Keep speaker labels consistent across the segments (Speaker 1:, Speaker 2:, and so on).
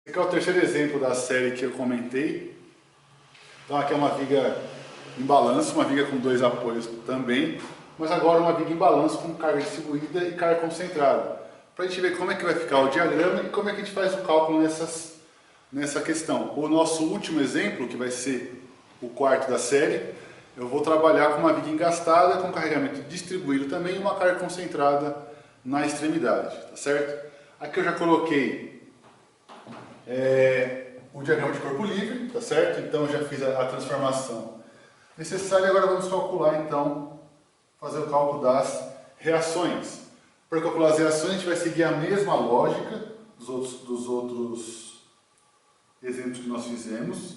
Speaker 1: Esse aqui é o terceiro exemplo da série que eu comentei. Então aqui é uma viga em balanço, uma viga com dois apoios também, mas agora uma viga em balanço com carga distribuída e carga concentrada. Para a gente ver como é que vai ficar o diagrama e como é que a gente faz o cálculo nessa questão. O nosso último exemplo, que vai ser o quarto da série, eu vou trabalhar com uma viga engastada, com carregamento distribuído também e uma carga concentrada na extremidade, tá certo? Aqui eu já coloquei o diagrama de corpo livre, tá certo? Então eu já fiz a transformação necessária. Agora vamos calcular, então, fazer o cálculo das reações. Para calcular as reações, a gente vai seguir a mesma lógica dos outros exemplos que nós fizemos.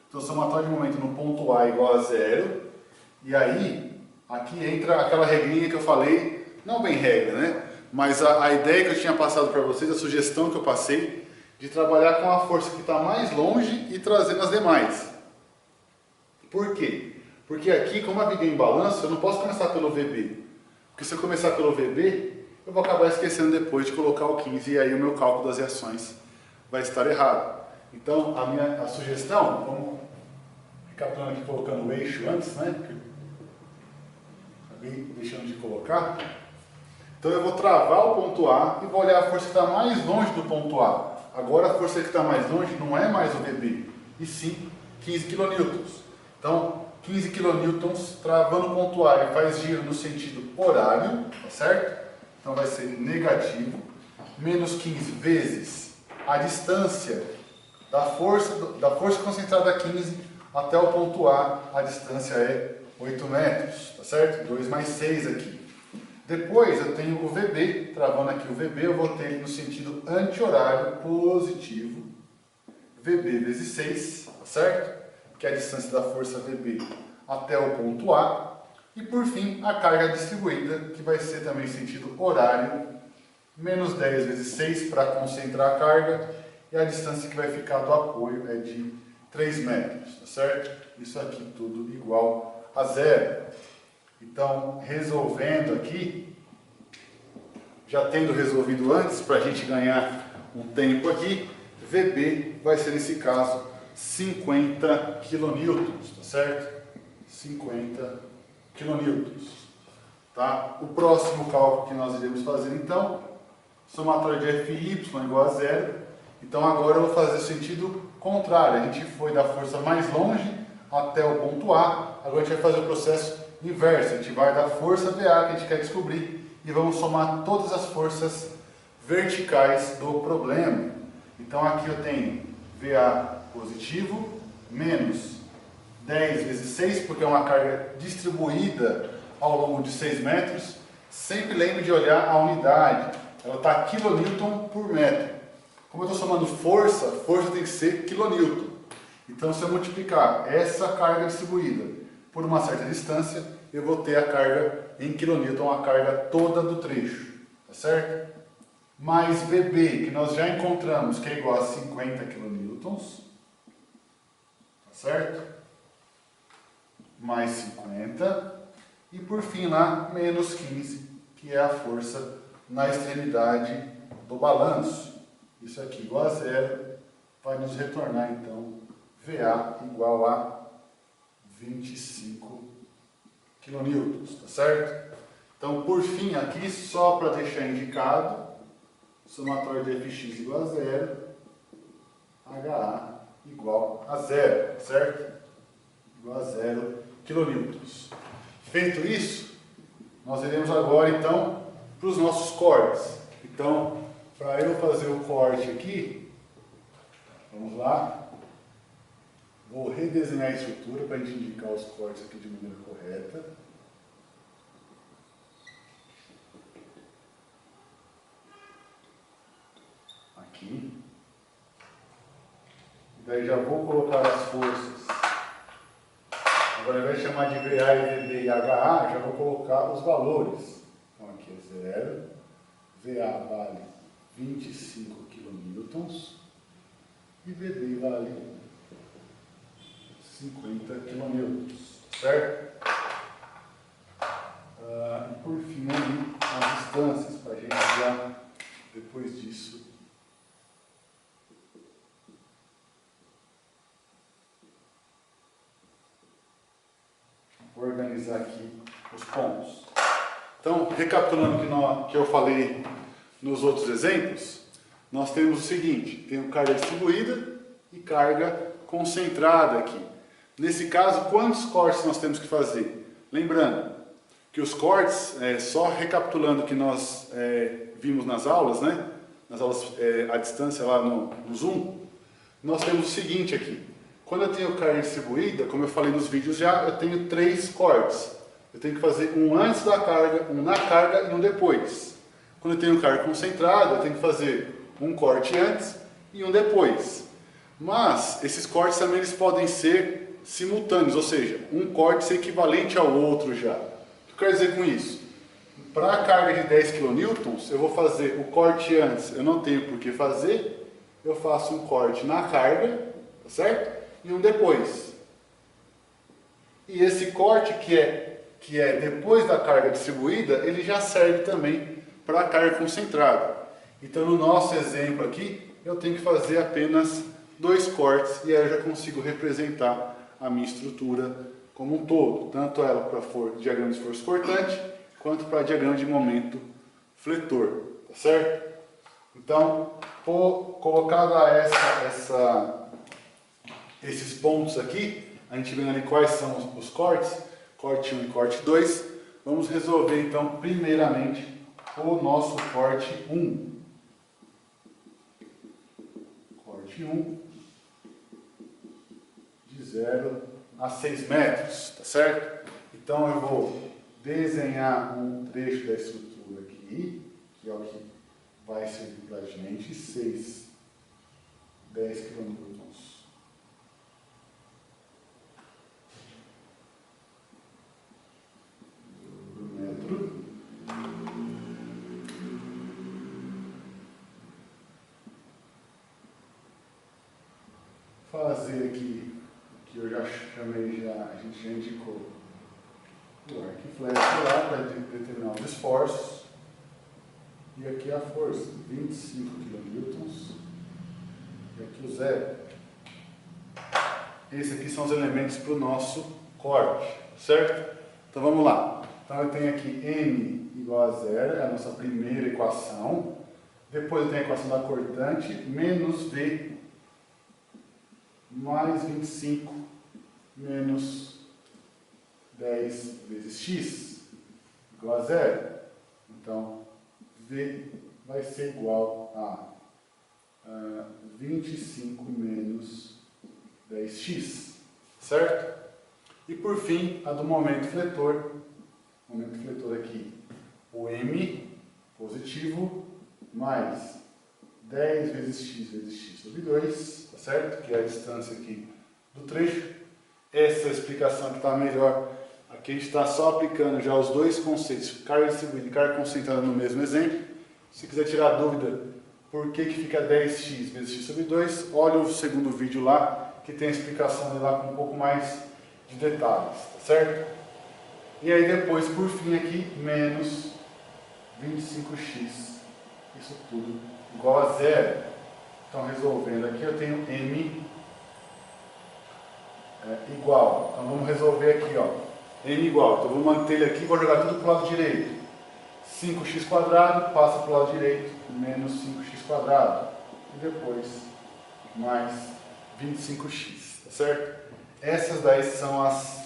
Speaker 1: Então, somatório de momento no ponto A igual a zero. E aí, aqui entra aquela regrinha que eu falei, não bem regra, né? Mas a ideia que eu tinha passado para vocês, a sugestão que eu passei, de trabalhar com a força que está mais longe e trazendo as demais. Por quê? Porque aqui, como a viga é em balanço, eu não posso começar pelo VB. Porque se eu começar pelo VB, eu vou acabar esquecendo depois de colocar o 15 e aí o meu cálculo das reações vai estar errado. Então, a sugestão, vamos recapitulando aqui, colocando o eixo antes, né? Acabei deixando de colocar. Então eu vou travar o ponto A e vou olhar a força que está mais longe do ponto A. Agora a força que está mais longe não é mais o VB, e sim 15 kN. Então, 15 kN travando o ponto A, ele faz giro no sentido horário, tá certo? Então vai ser negativo, menos 15 vezes a distância da força concentrada 15 até o ponto A distância é 8 metros, tá certo? 2 mais 6 aqui. Depois eu tenho o VB, travando aqui o VB, eu vou ter ele no sentido anti-horário positivo, VB vezes 6, tá certo? Que é a distância da força VB até o ponto A. E por fim, a carga distribuída, que vai ser também sentido horário, menos 10 vezes 6 para concentrar a carga, e a distância que vai ficar do apoio é de 3 metros, tá certo? Isso aqui tudo igual a zero. Então, resolvendo aqui, já tendo resolvido antes, para a gente ganhar um tempo aqui, VB vai ser, nesse caso, 50 kN, tá certo? 50 kN. Tá? O próximo cálculo que nós iremos fazer, então, somatório de FY igual a zero. Então, agora eu vou fazer o sentido contrário. A gente foi da força mais longe até o ponto A, agora a gente vai fazer o processo inverso, a gente vai da força VA que a gente quer descobrir e vamos somar todas as forças verticais do problema. Então aqui eu tenho VA positivo, menos 10 vezes 6, porque é uma carga distribuída ao longo de 6 metros. Sempre lembre de olhar a unidade, ela está kN por metro. Como eu estou somando força, força tem que ser kN. Então se eu multiplicar essa carga distribuída por uma certa distância, eu vou ter a carga em kN, a carga toda do trecho, tá certo? Mais VB, que nós já encontramos, que é igual a 50 kN, tá certo? Mais 50, e por fim lá, menos 15, que é a força na extremidade do balanço. Isso aqui igual a zero, vai nos retornar então VA igual a 25 kN, tá certo? Então, por fim, aqui, só para deixar indicado, somatório de Fx igual a zero, HA igual a zero, certo? Igual a 0 kN. Feito isso, nós iremos agora, então, para os nossos cortes. Então, para eu fazer o corte aqui, vamos lá. Vou redesenhar a estrutura para a gente indicar os cortes aqui de maneira correta. Aqui. E daí já vou colocar as forças. Agora, ao invés de chamar de VA e VB e HA, já vou colocar os valores. Então aqui é 0. VA vale 25 kN. E VB vale 50 kN, certo? E por fim ali as distâncias, para a gente já, depois disso, Vou organizar aqui os pontos. Então, recapitulando o que eu falei nos outros exemplos, nós temos o seguinte, tem carga distribuída e carga concentrada aqui. Nesse caso, quantos cortes nós temos que fazer? Lembrando que os cortes, só recapitulando o que nós vimos nas aulas, né? Nas aulas à distância lá no Zoom, nós temos o seguinte aqui. Quando eu tenho carga distribuída, como eu falei nos vídeos já, eu tenho 3 cortes. Eu tenho que fazer um antes da carga, um na carga e um depois. Quando eu tenho carga concentrada, eu tenho que fazer um corte antes e um depois. Mas esses cortes também eles podem ser simultâneos, ou seja, um corte ser equivalente ao outro já. O que eu quero dizer com isso? Para a carga de 10 kN, eu vou fazer o corte antes, eu não tenho por que fazer, eu faço um corte na carga, tá certo? E um depois. E esse corte que é depois da carga distribuída, ele já serve também para a carga concentrada. Então no nosso exemplo aqui, eu tenho que fazer apenas 2 cortes e aí eu já consigo representar a minha estrutura como um todo, tanto ela para diagrama de força cortante, quanto para diagrama de momento fletor, tá certo? Então, colocado esses pontos aqui, a gente vendo ali quais são os cortes, corte 1 e corte 2, vamos resolver então primeiramente o nosso corte 1. Corte 1 de 0 a 6 metros, tá certo? Então eu vou desenhar um trecho da estrutura aqui, que é o que vai servir para a gente, 10 kN. Fazer aqui o que eu já chamei, a gente já indicou o arco e flecha lá para determinar os esforços. E aqui a força, 25 kN. E aqui o zero. Esses aqui são os elementos para o nosso corte, certo? Então vamos lá. Então eu tenho aqui M igual a zero, é a nossa primeira equação. Depois eu tenho a equação da cortante, menos V mais 25 menos 10 vezes x igual a zero. Então, V vai ser igual a 25 menos 10x, certo? E por fim, a do momento fletor. Momento fletor aqui, o M positivo mais 10 vezes x sobre 2, tá certo? Que é a distância aqui do trecho. Essa explicação que está melhor, aqui a gente está só aplicando já os dois conceitos, carga distribuída e carga concentrada no mesmo exemplo. Se quiser tirar dúvida por que fica 10x vezes x sobre 2, olha o segundo vídeo lá, que tem a explicação de lá com um pouco mais de detalhes, tá certo? E aí depois, por fim aqui, menos 25x, isso tudo igual a zero. Então, resolvendo aqui, eu tenho M igual. Então, vamos resolver aqui, ó. M igual. Então, vou manter ele aqui e vou jogar tudo para o lado direito. 5x quadrado passa para o lado direito, menos 5x quadrado. E depois, mais 25x, tá certo? Essas daí são as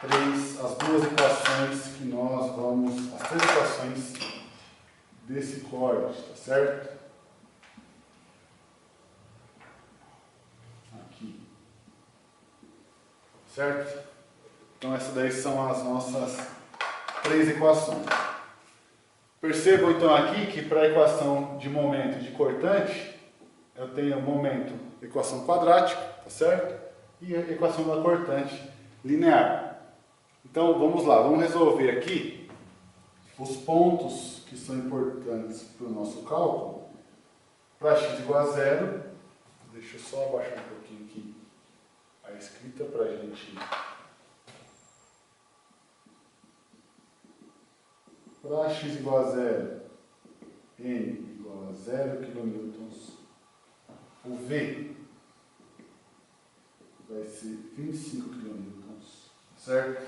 Speaker 1: duas equações que nós vamos... As 3 equações desse corte, tá certo? Aqui. Certo? Então essas daí são as nossas 3 equações. Percebam então aqui que para a equação de momento de cortante, eu tenho momento, equação quadrática, tá certo? E a equação da cortante linear. Então vamos lá, vamos resolver aqui os pontos que são importantes para o nosso cálculo. Para x igual a zero, deixa eu só abaixar um pouquinho aqui a escrita para a gente... Para x igual a zero, n igual a 0 kN, o V vai ser 25 kN, certo?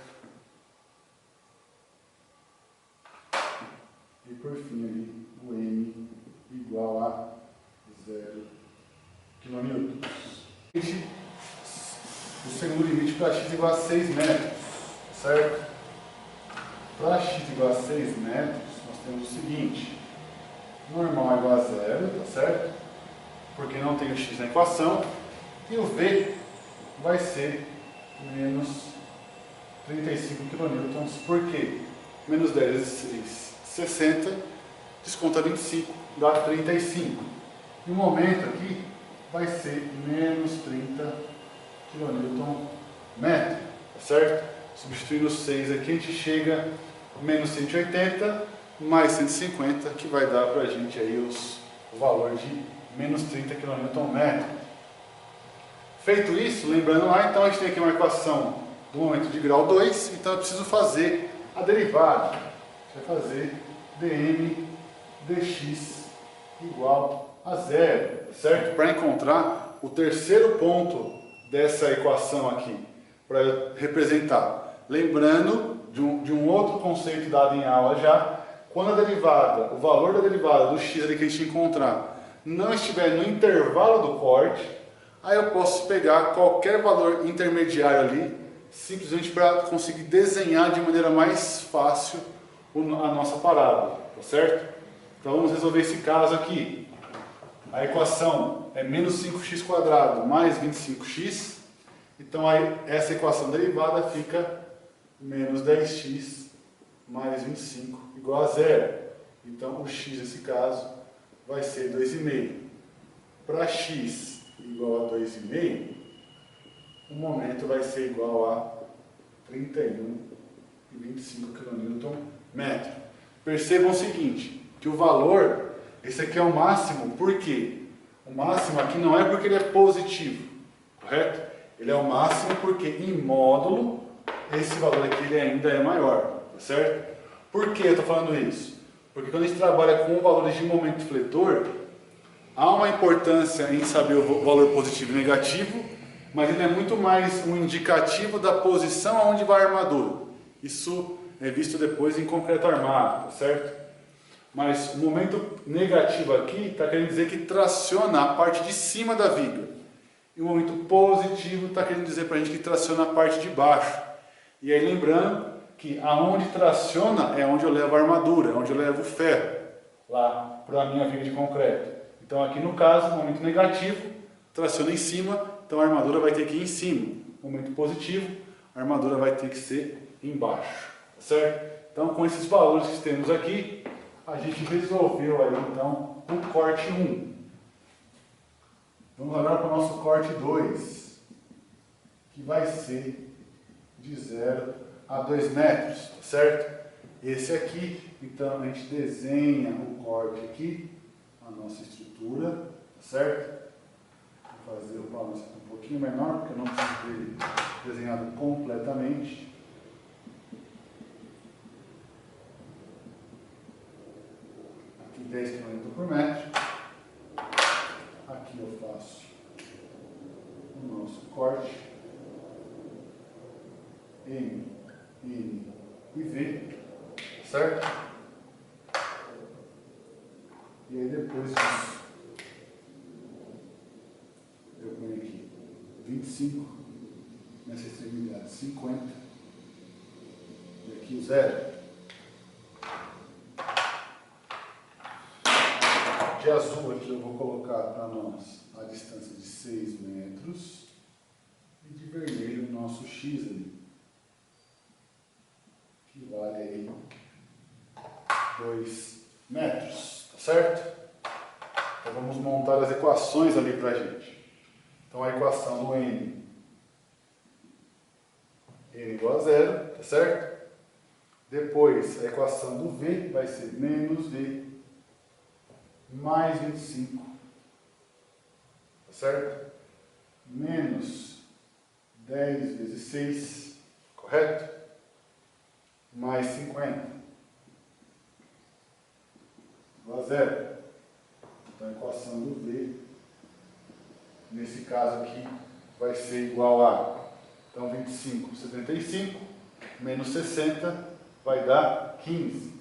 Speaker 1: E por fim ali, o M igual a 0 kN. O segundo limite para x igual a 6 metros, certo? Para x igual a 6 metros, nós temos o seguinte: normal igual a 0, tá certo? Porque não tem o x na equação. E o V vai ser menos 35 kN. Por quê? Menos 10 vezes 6, 60, desconta 25, dá 35. E o momento aqui vai ser menos 30 kN, tá certo? Substituindo o 6 aqui, a gente chega a menos 180 mais 150, que vai dar para a gente aí o valor de menos 30 kN. Feito isso, lembrando lá, então a gente tem aqui uma equação do momento de grau 2, então eu preciso fazer a derivada. A gente vai fazer dm dx igual a 0, certo? Para encontrar o terceiro ponto dessa equação aqui, para representar. Lembrando de um outro conceito dado em aula já, quando a derivada, o valor da derivada do x ali que a gente encontrar não estiver no intervalo do corte, aí eu posso pegar qualquer valor intermediário ali, simplesmente para conseguir desenhar de maneira mais fácil a nossa parábola, tá certo? Então vamos resolver esse caso aqui. A equação é menos 5x² mais 25x, então aí essa equação derivada fica menos 10x mais 25 igual a 0. Então o x nesse caso vai ser 2,5. Para x igual a 2,5, o momento vai ser igual a 31,25 kN. Percebam o seguinte, que o valor, esse aqui é o máximo, por quê? O máximo aqui não é porque ele é positivo, correto? Ele é o máximo porque em módulo, esse valor aqui ele ainda é maior, tá certo? Por que eu estou falando isso? Porque quando a gente trabalha com valores de momento fletor, há uma importância em saber o valor positivo e negativo, mas ele é muito mais um indicativo da posição aonde vai a armadura. Isso é visto depois em concreto armado, tá certo? Mas o momento negativo aqui está querendo dizer que traciona a parte de cima da viga. E o momento positivo está querendo dizer para a gente que traciona a parte de baixo. E aí lembrando que aonde traciona é onde eu levo a armadura, é onde eu levo o ferro, lá para a minha viga de concreto. Então aqui no caso, momento negativo, traciona em cima, então a armadura vai ter que ir em cima. Momento positivo, a armadura vai ter que ser embaixo, certo? Então com esses valores que temos aqui, a gente resolveu aí então o corte 1. Vamos agora para o nosso corte 2, que vai ser de 0 a 2 metros, tá certo? Esse aqui, então a gente desenha o corte aqui, a nossa estrutura, tá certo? Vou fazer o balanço um pouquinho menor, porque eu não preciso dele desenhado completamente. Aqui 10 kN por metro. Aqui eu faço o nosso corte. M, N e V, certo? E aí depois disso, eu ponho aqui 25 nessa extremidade, 50 e aqui o 0. De azul aqui eu vou colocar para nós a distância de 6 metros e de vermelho o nosso X ali, que vale aí 2 metros, tá certo? Então vamos montar as equações ali para a gente. Então a equação do N igual a 0, tá certo? Depois a equação do V vai ser menos V mais 25, tá certo? Menos 10 vezes 6, correto? Mais 50, igual a 0. Então a equação do V, nesse caso aqui, vai ser igual a, então 25, 75, menos 60, vai dar 15.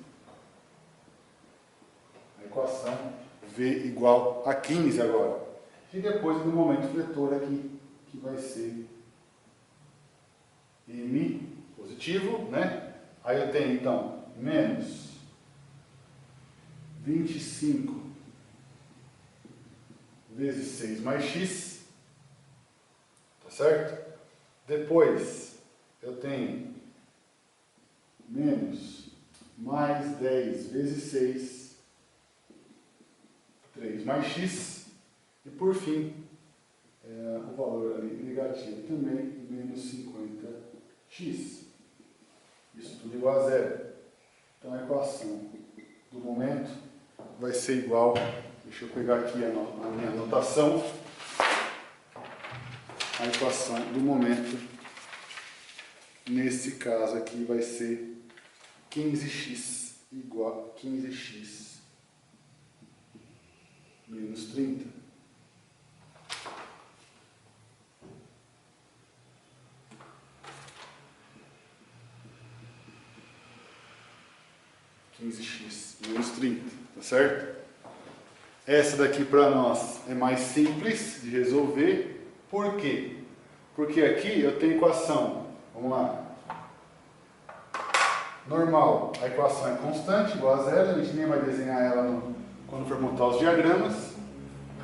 Speaker 1: equação V igual a 15 agora. E depois do momento fletor aqui, que vai ser M positivo, né? Aí eu tenho então menos 25 vezes 6 mais x, tá certo? Depois eu tenho menos mais 10 vezes 6, 3 mais x, e por fim, o valor ali negativo também, menos 50x. Isso tudo igual a zero. Então a equação do momento vai ser igual, deixa eu pegar aqui a minha anotação, a equação do momento, nesse caso aqui, vai ser 15x igual a 15x menos 30. x menos 30, tá certo? Essa daqui para nós é mais simples de resolver. Por quê? Porque aqui eu tenho equação, vamos lá, normal, a equação é constante, igual a zero, a gente nem vai desenhar ela quando for montar os diagramas.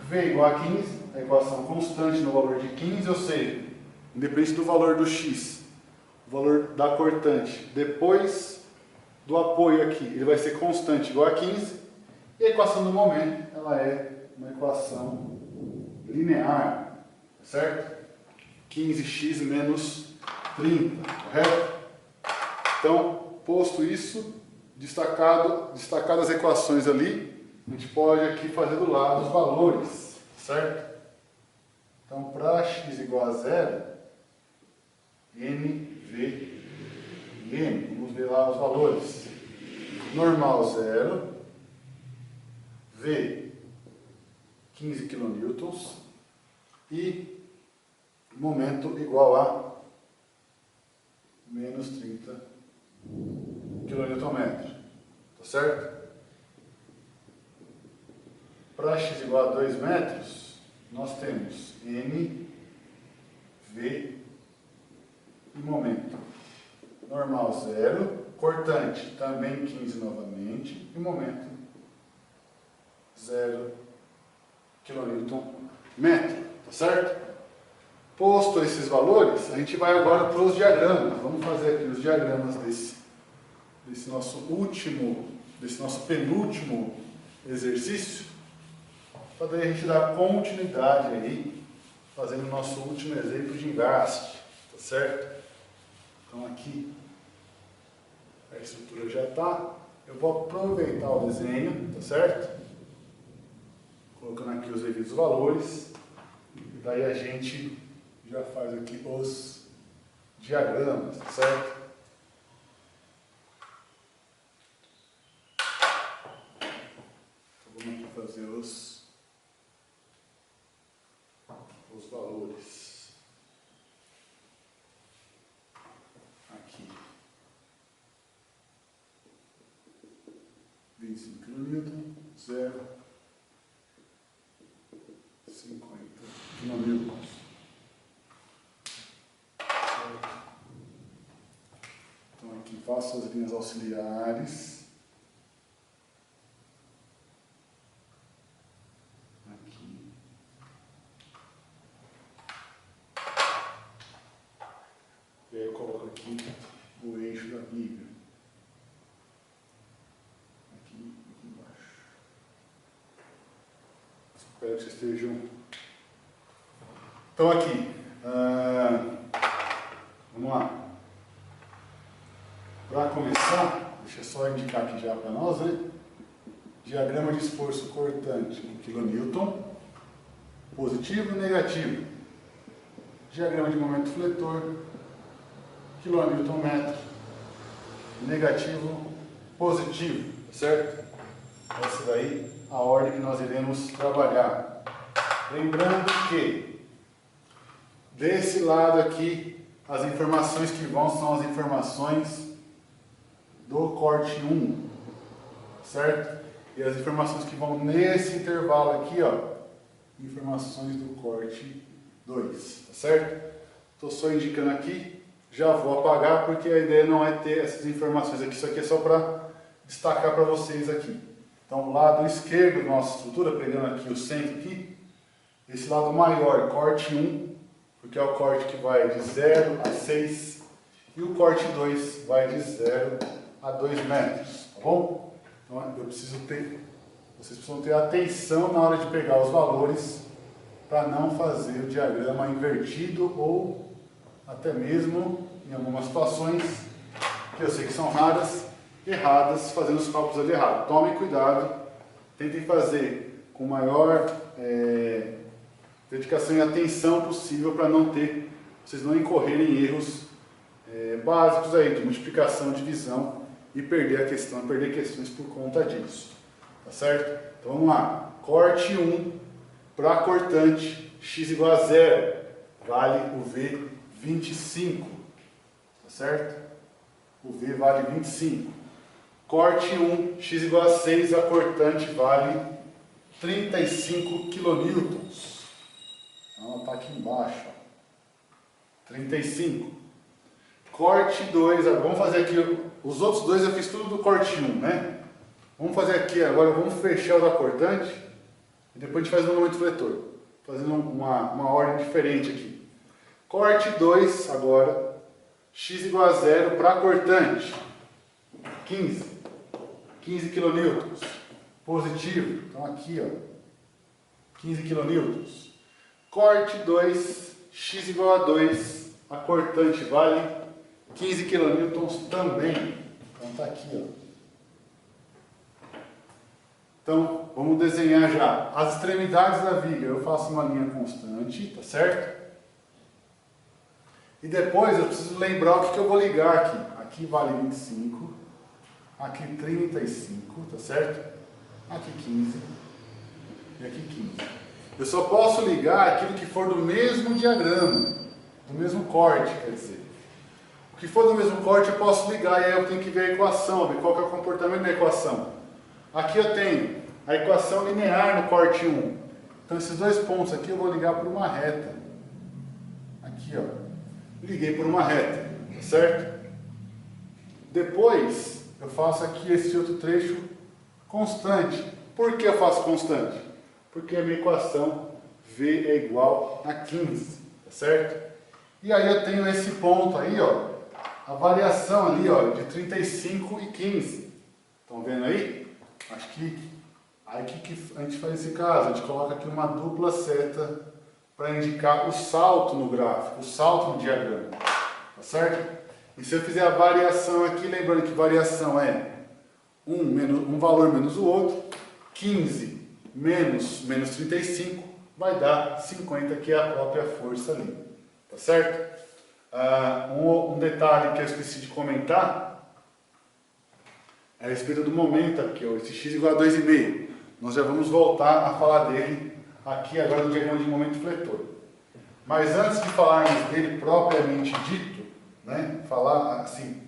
Speaker 1: V igual a 15, a equação constante no valor de 15, ou seja, independente do valor do x, o valor da cortante, depois do apoio aqui, ele vai ser constante igual a 15, e a equação do momento, ela é uma equação linear, certo? 15x menos 30, correto? Então, posto isso, destacadas as equações ali, a gente pode aqui fazer do lado os valores, certo? Então, para x igual a zero, n, v e m, vamos ver lá os valores. Normal 0, v 15 kN e momento igual a menos 30 kN, tá certo? Para x igual a 2 metros, nós temos n, v e momento. Normal 0, cortante também 15 novamente, e momento 0 kN, tá certo? Posto esses valores, a gente vai agora para os diagramas. Vamos fazer aqui os diagramas desse nosso penúltimo exercício, para daí a gente dar continuidade aí, fazendo o nosso último exemplo de engaste, tá certo? Então aqui a estrutura já está. Eu vou aproveitar o desenho, tá certo? Colocando aqui os devidos valores. E daí a gente já faz aqui os diagramas, tá certo? Então vamos aqui fazer os valores. 25 kN, 0, 50 kN. Então aqui faço as linhas auxiliares. Aqui. E aí eu coloco aqui o eixo da viga. Espero que vocês estejam. Então aqui, vamos lá. Para começar, deixa eu só indicar aqui já para nós, né? Diagrama de esforço cortante em kN, positivo e negativo. Diagrama de momento fletor, kN/metro, negativo, positivo, certo? Essa daí a ordem que nós iremos trabalhar. Lembrando que desse lado aqui, as informações que vão são as informações do corte 1, certo? E as informações que vão nesse intervalo aqui, ó, informações do corte 2, tá certo? Estou só indicando aqui, já vou apagar porque a ideia não é ter essas informações aqui, isso aqui é só para destacar para vocês aqui. Então, o lado esquerdo da nossa estrutura, pegando aqui o centro aqui, esse lado maior, corte 1, porque é o corte que vai de 0 a 6, e o corte 2 vai de 0 a 2 metros, tá bom? Então, vocês precisam ter atenção na hora de pegar os valores para não fazer o diagrama invertido ou até mesmo, em algumas situações, que eu sei que são raras, erradas, fazendo os cálculos ali errados. Tomem cuidado, tentem fazer com maior dedicação e atenção possível para vocês não incorrerem em erros básicos aí, de multiplicação, divisão e perder questões por conta disso. Tá certo? Então vamos lá. Corte 1 para cortante, x igual a 0, vale o V 25. Tá certo? O V vale 25. Corte 1, x igual a 6, a cortante vale 35 kN. Então, está aqui embaixo. Ó. 35. Corte 2, vamos fazer aqui, os outros dois eu fiz tudo do corte 1, né? Vamos fazer aqui agora, vamos fechar o da cortante e depois a gente faz o momento fletor. Fazendo uma ordem diferente aqui. Corte 2 agora, x igual a 0 para cortante, 15 kN, positivo, então aqui ó, 15 kN. Corte 2, x igual a 2, a cortante vale 15 kN também, então está aqui ó. Então, vamos desenhar já as extremidades da viga. Eu faço uma linha constante, tá certo? E depois eu preciso lembrar o que eu vou ligar aqui. Aqui vale 25, aqui 35, tá certo? Aqui 15 e aqui 15. Eu só posso ligar aquilo que for do mesmo diagrama, do mesmo corte, quer dizer. O que for do mesmo corte eu posso ligar e aí eu tenho que ver a equação, ver qual que é o comportamento da equação. Aqui eu tenho a equação linear no corte 1. Então esses dois pontos aqui eu vou ligar por uma reta. Aqui ó, liguei por uma reta, tá certo? Depois eu faço aqui esse outro trecho constante. Por que eu faço constante? Porque a minha equação V é igual a 15, tá certo? E aí eu tenho esse ponto aí ó, a variação ali ó, de 35 e 15. Estão vendo aí? Acho que aí o que a gente faz nesse caso? A gente coloca aqui uma dupla seta para indicar o salto no gráfico, o salto no diagrama, tá certo? E se eu fizer a variação aqui, lembrando que variação é um valor menos o outro, 15 menos 35 vai dar 50, que é a própria força ali, tá certo? Um detalhe que eu esqueci de comentar é a respeito do momento aqui, ó, esse x igual a 2,5. Nós já vamos voltar a falar dele aqui agora no diagrama de momento fletor. Mas antes de falarmos dele propriamente dito, né, falar assim,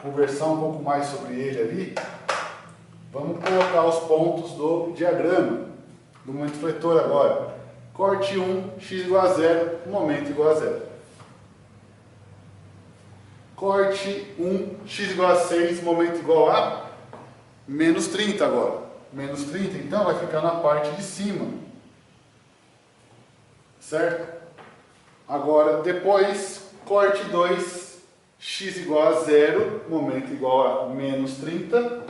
Speaker 1: conversar um pouco mais sobre ele ali, vamos colocar os pontos do diagrama do momento fletor agora. Corte 1, x igual a 0, momento igual a 0. Corte 1, x igual a 6, momento igual a menos 30 agora. Menos 30, então, vai ficar na parte de cima. Certo? Agora, depois, corte 2, x igual a 0, momento igual a menos 30.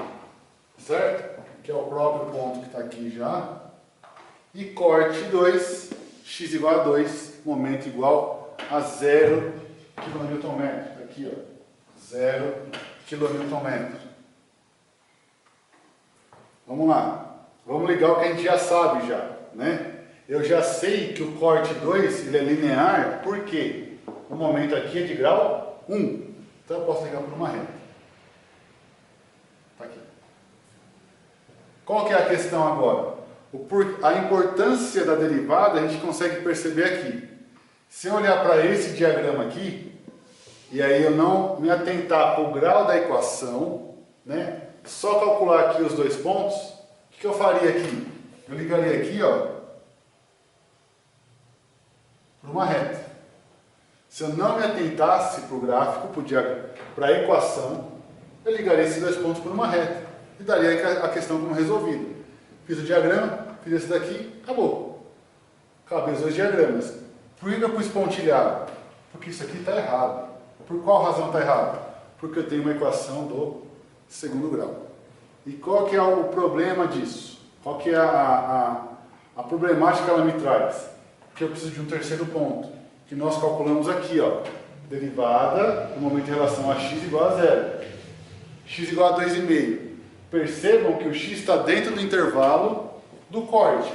Speaker 1: Certo? Que é o próprio ponto que está aqui já. E corte 2, x igual a 2, momento igual a 0 kN. Aqui, ó, 0 kN. Vamos lá, vamos ligar o que a gente já sabe já, né? Eu já sei que o corte 2 ele é linear, porque o momento aqui é de grau 1, então eu posso ligar por uma reta. Tá aqui. Qual que é a questão agora? A importância da derivada a gente consegue perceber aqui. Se eu olhar para esse diagrama aqui, e aí eu não me atentar para o grau da equação, né? Só calcular aqui os dois pontos, que eu faria aqui? Eu ligaria aqui, ó, por uma reta. Se eu não me atentasse para o gráfico, para a equação, eu ligaria esses dois pontos por uma reta e daria a questão como resolvida. Fiz o diagrama, fiz esse daqui, acabou. Acabei os dois diagramas. Por que eu pus pontilhado? Porque isso aqui está errado. Por qual razão está errado? Porque eu tenho uma equação do segundo grau. E qual que é o problema disso? Qual que é a problemática que ela me traz? Que eu preciso de um terceiro ponto, que nós calculamos aqui, ó. Derivada no momento em relação a x igual a zero. X igual a 2,5. Percebam que o x está dentro do intervalo do corte.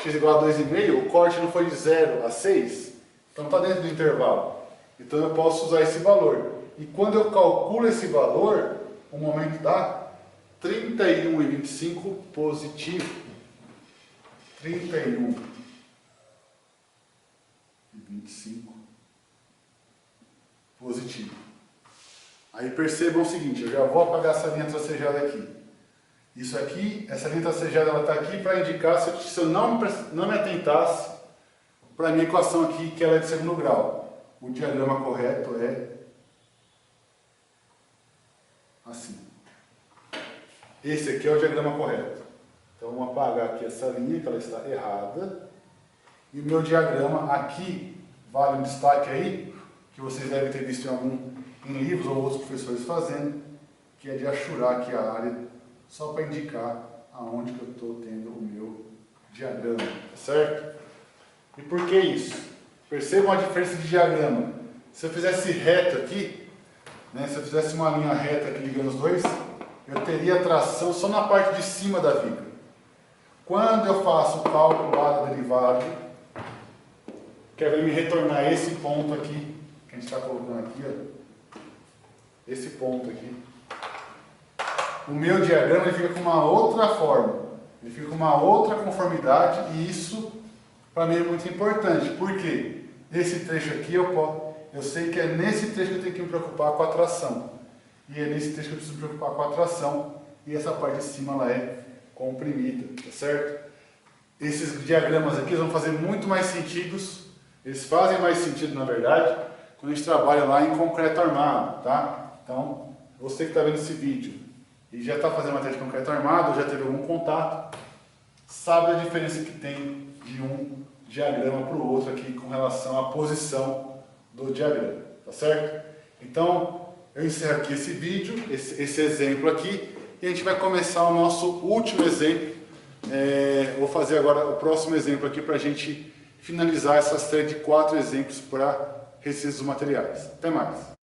Speaker 1: X igual a 2,5, o corte não foi de 0 a 6, então está dentro do intervalo. Então eu posso usar esse valor. E quando eu calculo esse valor, o momento dá 31,25 positivo. 31,25 positivo. Aí percebam o seguinte, eu já vou apagar essa linha tracejada aqui. Isso aqui, essa linha tracejada, ela está aqui para indicar se eu não me atentasse para a minha equação aqui, que ela é de segundo grau. O diagrama correto é assim. Esse aqui é o diagrama correto. Então vamos apagar aqui essa linha, que ela está errada. E o meu diagrama aqui, vale um destaque aí, que vocês devem ter visto em livros ou outros professores fazendo, que é de achurar aqui a área, só para indicar aonde que eu estou tendo o meu diagrama, certo? E por que isso? Percebam a diferença de diagrama. Se eu fizesse reto aqui, né, se eu fizesse uma linha reta aqui ligando os dois, eu teria tração só na parte de cima da viga. Quando eu faço o cálculo lá da derivada, que vai me retornar esse ponto aqui, que a gente está colocando aqui, ó, esse ponto aqui, o meu diagrama ele fica com uma outra forma, ele fica com uma outra conformidade, e isso para mim é muito importante. Por quê? Esse trecho aqui eu sei que é nesse trecho que eu tenho que me preocupar com a tração, e é nesse trecho que eu preciso me preocupar com a tração, e essa parte de cima ela é comprimida, tá certo? Esses diagramas aqui vão fazer muito mais sentido, eles fazem mais sentido na verdade, quando a gente trabalha lá em concreto armado, tá? Então, você que está vendo esse vídeo e já está fazendo matéria de concreto armado, ou já teve algum contato, sabe a diferença que tem de um diagrama para o outro aqui com relação à posição do diagrama, tá certo? Então, eu encerro aqui esse vídeo, esse exemplo aqui, e a gente vai começar o nosso último exemplo. Vou fazer agora o próximo exemplo aqui para a gente finalizar essa série de 4 exemplos para resíduos materiais. Até mais!